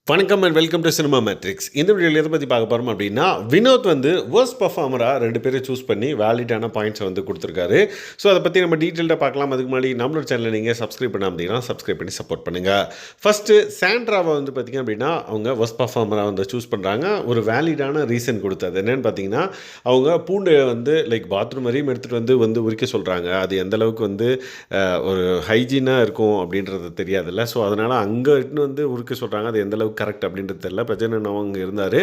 வணக்கம் and welcome to cinema matrix. இந்த வீடியோவில் எதை பற்றி பார்க்க போகிறோம் அப்படின்னா, வினோத் வந்து வர்ஸ்ட் பர்ஃபார்மராக 2 பேரை சூஸ் பண்ணி வேலிடான பாயிண்ட்ஸை வந்து கொடுத்துருக்காரு. ஸோ அதை பற்றி நம்ம டீட்டெயில்டாக பார்க்கலாம். அதுக்கு முன்னாடி நம்மளோட சேனலை நீங்கள் சப்ஸ்கிரைப் பண்ணாமல் இருந்தீங்கன்னா சப்ஸ்கிரைப் பண்ணி சப்போர்ட் பண்ணுங்கள். ஃபஸ்ட்டு சாண்ட்ராவை வந்து பார்த்திங்க அப்படின்னா அவங்க வர்ஸ்ட் பர்ஃபார்மராக வந்து சூஸ் பண்ணுறாங்க. ஒரு வேலிடான ரீசன் கொடுத்தது என்னென்னு பார்த்தீங்கன்னா, அவங்க பூண்டை வந்து லைக் பாத்ரூம் வரையும் எடுத்துகிட்டு வந்து உரிக்க சொல்கிறாங்க. அது எந்தளவுக்கு வந்து ஒரு ஹைஜீனாக இருக்கும் அப்படின்றது தெரியாதுல்ல. ஸோ அதனால் அங்கே இட்டுன்னு வந்து உரிக்க சொல்கிறாங்க. அது எந்தளவுக்கு கரெக்ட் அப்படின்றது தெரியல. பிரஜனன் அவங்க இருந்தார்.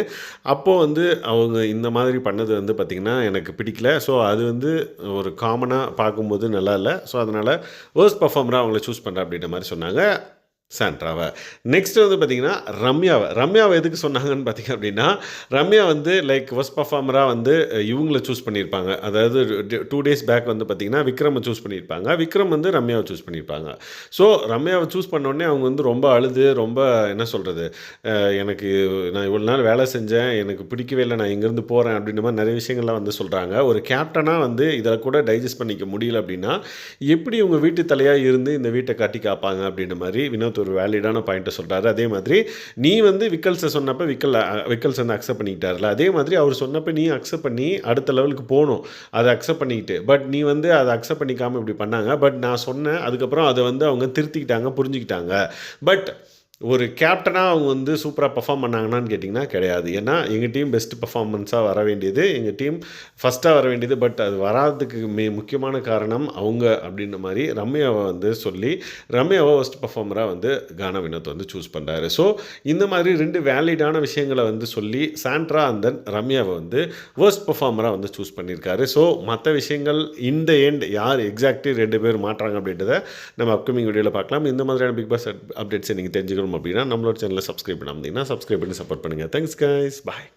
அப்போது வந்து அவங்க இந்த மாதிரி பண்ணது வந்து பார்த்திங்கன்னா எனக்கு பிடிக்கல. ஸோ அது வந்து ஒரு காமனாக பார்க்கும்போது நல்லா இல்லை. ஸோ அதனால் வர்ஸ்ட் பர்ஃபார்மராக அவங்கள சூஸ் பண்ணுறேன் அப்படின்ற மாதிரி சொன்னாங்க சாண்ட்ராவை. நெக்ஸ்ட் வந்து பார்த்திங்கன்னா ரம்யாவை எதுக்கு சொன்னாங்கன்னு பார்த்திங்க அப்படின்னா, ரம்யா வந்து லைக் வர்ஸ்ட் பர்ஃபார்மராக வந்து இவங்கள சூஸ் பண்ணியிருப்பாங்க. அதாவது 2 டேஸ் பேக் வந்து பார்த்திங்கன்னா விக்ரமை சூஸ் பண்ணியிருப்பாங்க. விக்ரம் வந்து ரம்யாவை சூஸ் பண்ணியிருப்பாங்க. ஸோ ரம்யாவை சூஸ் பண்ணோடனே அவங்க வந்து ரொம்ப அழுது ரொம்ப என்ன சொல்கிறது, எனக்கு நான் இவ்வளோ நாள் வேலை செஞ்சேன், எனக்கு பிடிக்கவே இல்லை, நான் இங்கேருந்து போகிறேன் அப்படின்ற மாதிரி நிறைய விஷயங்கள்லாம் வந்து சொல்கிறாங்க. ஒரு கேப்டனாக வந்து இதில் கூட டைஜஸ்ட் பண்ணிக்க முடியல அப்படின்னா எப்படி இவங்க வீட்டு தலையாக இருந்து இந்த வீட்டை கட்டி காப்பாங்க அப்படின்ற மாதிரி வினோத் ஒரு வேலிடான பாயிண்ட்டை சொல்கிறாரு. அதே மாதிரி நீ வந்து விக்கல்ஸை சொன்னப்போ விக்கல்ஸ் வந்து அக்செப்ட் பண்ணிக்கிட்டார்ல, அதே மாதிரி அவர் சொன்னப்போ நீ அக்செப்ட் பண்ணி அடுத்த லெவலுக்கு போகணும். அதை அக்செப்ட் பண்ணிக்கிட்டு பட் நீ வந்து அதை அக்செப்ட் பண்ணிக்காமல் இப்படி பண்ணாங்க. பட் நான் சொன்னேன், அதுக்கப்புறம் அதை வந்து அவங்க திருத்திக்கிட்டாங்க, புரிஞ்சுக்கிட்டாங்க. பட் ஒரு கேப்டனாக அவங்க வந்து சூப்பராக பர்ஃபார்ம் பண்ணாங்கன்னான்னு கேட்டிங்கன்னா கிடையாது. ஏன்னா எங்கள் டீம் பெஸ்ட் பர்ஃபார்மன்ஸாக வர வேண்டியது, எங்கள் டீம் ஃபஸ்ட்டாக வர வேண்டியது. பட் அது வராததுக்கு முக்கியமான காரணம் அவங்க அப்படின்ற மாதிரி ரம்யாவை வந்து சொல்லி ரம்யாவை ஃபஸ்ட் பர்ஃபார்மராக வந்து கானா வினோத் வந்து சூஸ் பண்ணுறாரு. ஸோ இந்த மாதிரி 2 வேலிடான விஷயங்களை வந்து சொல்லி சாண்ட்ரா அண்ட் தென் ரம்யாவை வந்து வர்ஸ்ட் பர்ஃபார்மராக வந்து சூஸ் பண்ணியிருக்காரு. ஸோ மற்ற விஷயங்கள் இந்த எண்ட் யார் எக்ஸாக்ட்லி 2 பேர் மாட்டுறாங்க அப்படின்றத நம்ம அப்கமிங் வீடியோவில் பார்க்கலாம். இந்த மாதிரியான பிக் பாஸ் அப்டேட்ஸை நீங்கள் தெரிஞ்சுக்கணும் அப்படின்னா நம்மளோட சேனலை சப்ஸ்கிரைப் பண்ணாமல் சப்ஸ்கிரைப் பண்ணி சப்போர்ட் பண்ணுங்கள். தேங்க்ஸ் கைஸ், பாய்.